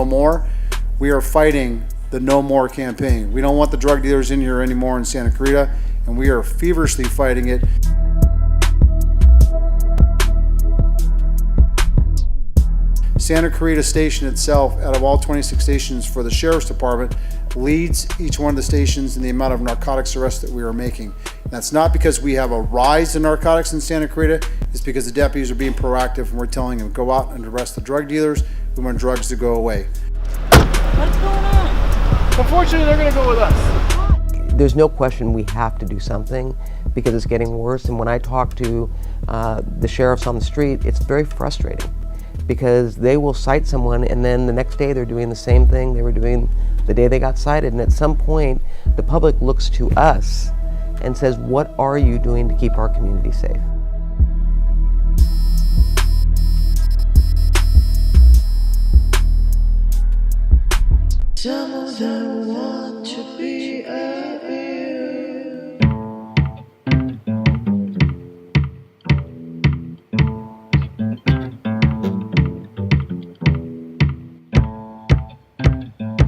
no more, we are fighting the no more campaign. We don't want the drug dealers in here anymore in Santa Clarita, and we are feverishly fighting it. Santa Clarita Station itself, out of all 26 stations for the Sheriff's Department, leads each one of the stations in the amount of narcotics arrests that we are making. And that's not because we have a rise in narcotics in Santa Clarita, it's because the deputies are being proactive and we're telling them, go out and arrest the drug dealers. We want drugs to go away. What's going on? Unfortunately, they're gonna go with us. There's no question we have to do something because it's getting worse. And when I talk to the sheriffs on the street, it's very frustrating because they will cite someone and then the next day they're doing the same thing they were doing the day they got cited. And at some point, the public looks to us and says, what are you doing to keep our community safe? Some of them want to be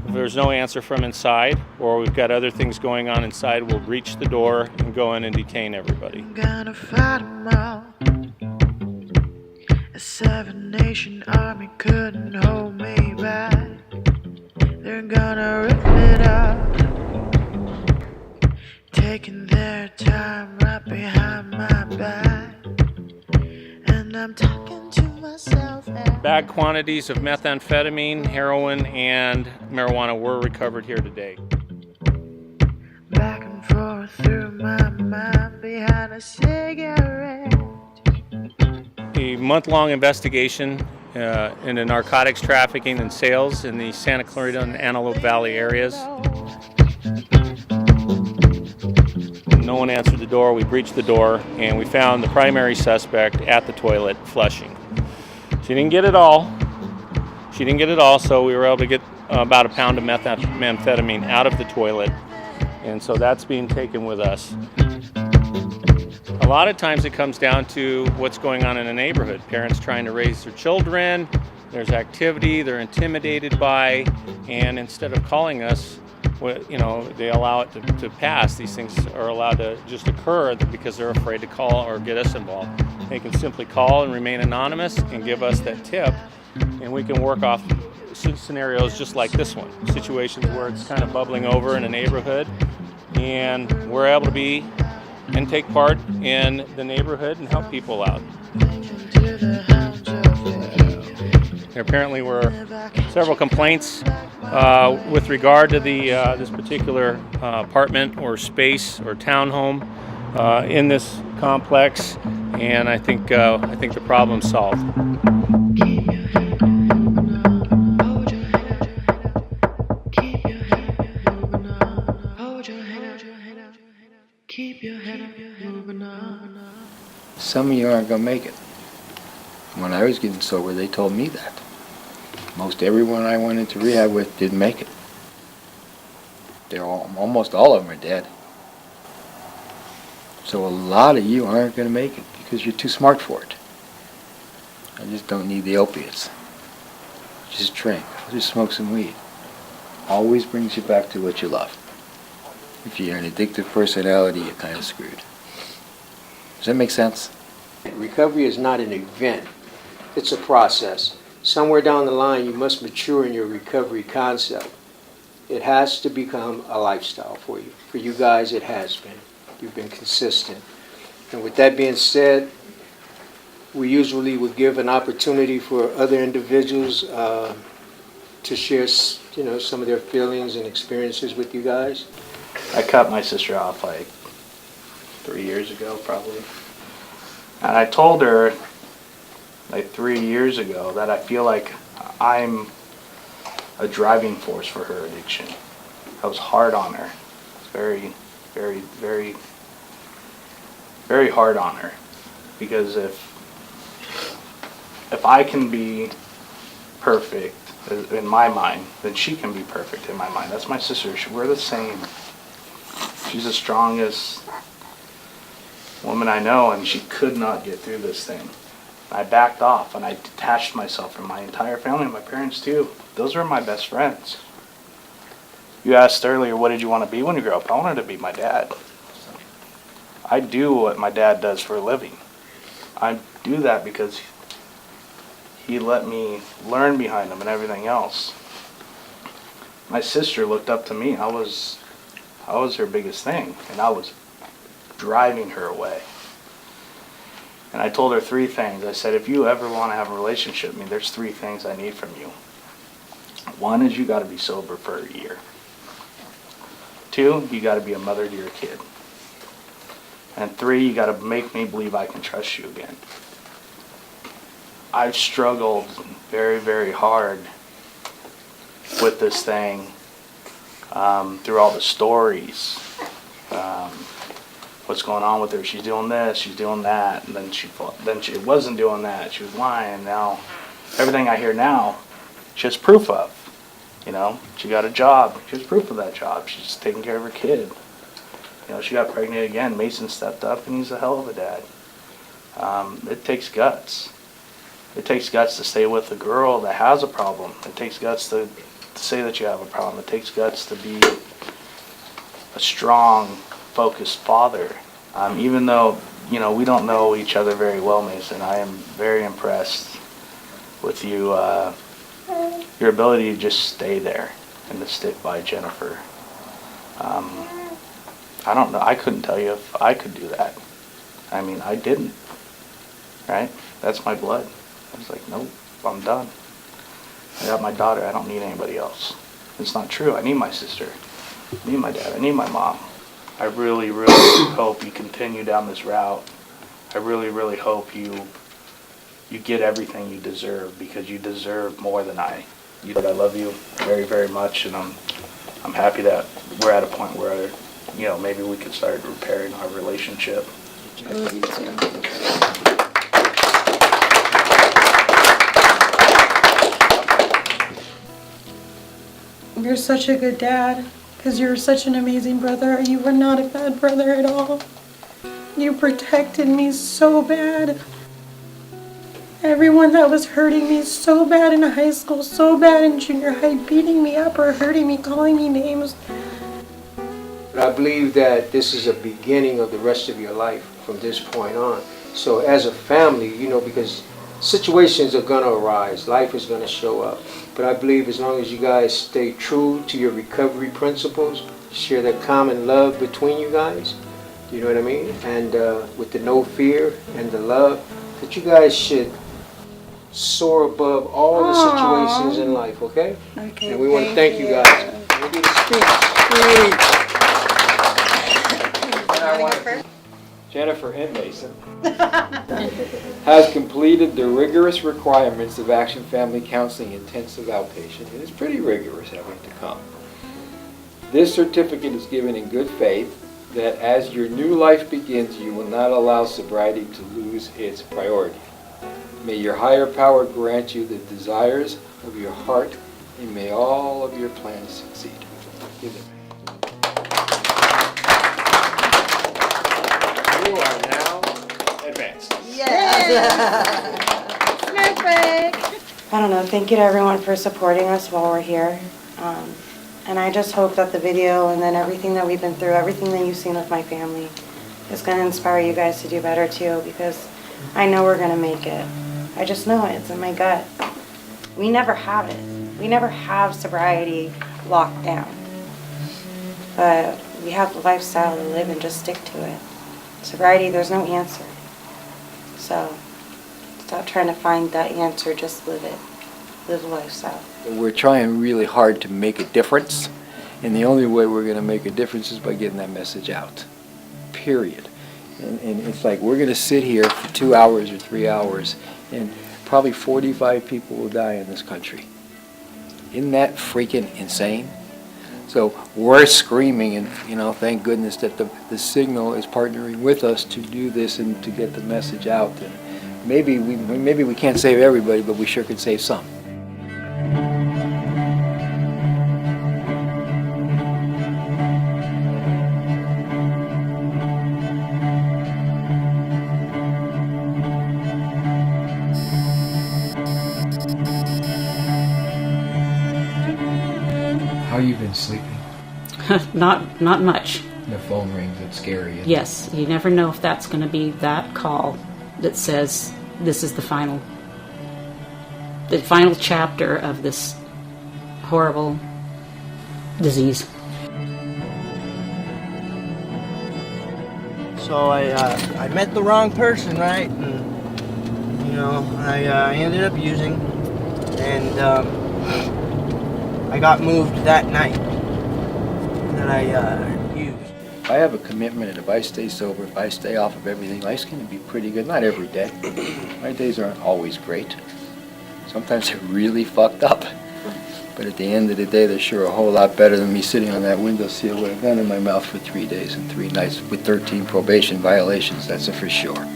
If there's no answer from inside, or we've got other things going on inside, we'll reach the door and go in and detain everybody. I'm gonna fight them all. A 7-nation army couldn't hold me back. They're gonna rip it up, taking their time right behind my back. And I'm talking to myself. Bag quantities of methamphetamine, heroin, and marijuana were recovered here today. Back and forth through my mind behind a cigarette. A month-long investigation into narcotics trafficking and sales in the Santa Clarita and Antelope Valley areas. No one answered the door. We breached the door and we found the primary suspect at the toilet flushing. She didn't get it all. So we were able to get about a pound of methamphetamine out of the toilet, and so that's being taken with us. A lot of times it comes down to what's going on in a neighborhood. Parents trying to raise their children, there's activity they're intimidated by, and instead of calling us, they allow it to pass. These things are allowed to just occur because they're afraid to call or get us involved. They can simply call and remain anonymous and give us that tip, and we can work off scenarios just like this one. Situations where it's kind of bubbling over in a neighborhood, and we're able to be and take part in the neighborhood and help people out. There apparently were several complaints with regard to this particular apartment or space or townhome in this complex, and I think the problem's solved. Some of you aren't going to make it. When I was getting sober, they told me that. Most everyone I went into rehab with didn't make it. Almost all of them are dead. So a lot of you aren't going to make it because you're too smart for it. I just don't need the opiates. Just drink. Just smoke some weed. Always brings you back to what you love. If you're an addictive personality, you're kind of screwed. Does that make sense? Recovery is not an event. It's a process. Somewhere down the line, you must mature in your recovery concept. It has to become a lifestyle for you. For you guys, it has been. You've been consistent. And with that being said, we usually would give an opportunity for other individuals to share, some of their feelings and experiences with you guys. I cut my sister off like 3 years ago, probably. And I told her like 3 years ago that I feel like I'm a driving force for her addiction. I was hard on her. It's very, very, very, very hard on her. Because if I can be perfect in my mind, then she can be perfect in my mind. That's my sister. We're the same. She's the strongest woman I know, and she could not get through this thing. I backed off and I detached myself from my entire family, my parents too. Those are my best friends. You asked earlier, what did you want to be when you grow up? I wanted to be my dad. I do what my dad does for a living. I do that because he let me learn behind him and everything else. My sister looked up to me. I was her biggest thing, and I was driving her away. And I told her 3 things. I said, if you ever want to have a relationship with me, there's 3 things I need from you. 1 is you got to be sober for a year. 2, you got to be a mother to your kid. And 3, you got to make me believe I can trust you again. I've struggled very, very hard with this thing through all the stories. What's going on with her? She's doing this, she's doing that, and then she wasn't doing that. She was lying. Now, everything I hear now, she has proof of. You know, she got a job. She has proof of that job. She's taking care of her kid. You know, she got pregnant again. Mason stepped up, and he's a hell of a dad. It takes guts. It takes guts to stay with a girl that has a problem. It takes guts to say that you have a problem. It takes guts to be a strong, focused father. Even though, you know, we don't know each other very well, Mason, I am very impressed with you, your ability to just stay there and to stick by Jennifer. I don't know, I couldn't tell you if I could do that. I mean, I didn't, right? That's my blood. I was like, nope, I'm done. I got my daughter, I don't need anybody else. It's not true, I need my sister. I need my dad, I need my mom. I really, really hope you continue down this route. I really, really hope you get everything you deserve, because you deserve more than I. But I love you very, very much, and I'm happy that we're at a point where, you know, maybe we could start repairing our relationship. I love you too. You're such a good dad, because you're such an amazing brother. You were not a bad brother at all. You protected me so bad. Everyone that was hurting me so bad in high school, so bad in junior high, beating me up or hurting me, calling me names. But I believe that this is a beginning of the rest of your life from this point on. So as a family, you know, because situations are going to arise, life is going to show up. But I believe as long as you guys stay true to your recovery principles, share that common love between you guys, you know what I mean? And with the no fear and the love, that you guys should soar above all the situations in life, okay? Okay. And we want to thank you guys. We'll do the speech. Jennifer and Mason has completed the rigorous requirements of Action Family Counseling Intensive Outpatient, and it's pretty rigorous having to come. This certificate is given in good faith that as your new life begins, you will not allow sobriety to lose its priority. May your higher power grant you the desires of your heart, and may all of your plans succeed. Give them. You are now advanced. I don't know, thank you to everyone for supporting us while we're here. And I just hope that the video and then everything that we've been through, everything that you've seen with my family is going to inspire you guys to do better too, because I know we're going to make it. I just know it. It's in my gut. We never have it. We never have sobriety locked down. But we have the lifestyle to live and just stick to it. Sobriety, there's no answer. So stop trying to find that answer, just live it. Live the lifestyle. We're trying really hard to make a difference, and the only way we're going to make a difference is by getting that message out, period. And it's like we're going to sit here for 2 hours or 3 hours, and probably 45 people will die in this country. Isn't that freaking insane? So we're screaming, and you know, thank goodness that the Signal is partnering with us to do this and to get the message out. And maybe we can't save everybody, but we sure could save some. sleeping? Not much. The phone rings, it's scary. Yes, you never know if that's going to be that call that says this is the final chapter of this horrible disease. So I met the wrong person, right? And, you know, I ended up using, and I got moved that night that I used. If I have a commitment and if I stay sober, if I stay off of everything, life's going to be pretty good. Not every day. My days aren't always great. Sometimes they're really fucked up. But at the end of the day, they're sure a whole lot better than me sitting on that windowsill with a gun in my mouth for 3 days and 3 nights with 13 probation violations, that's for sure.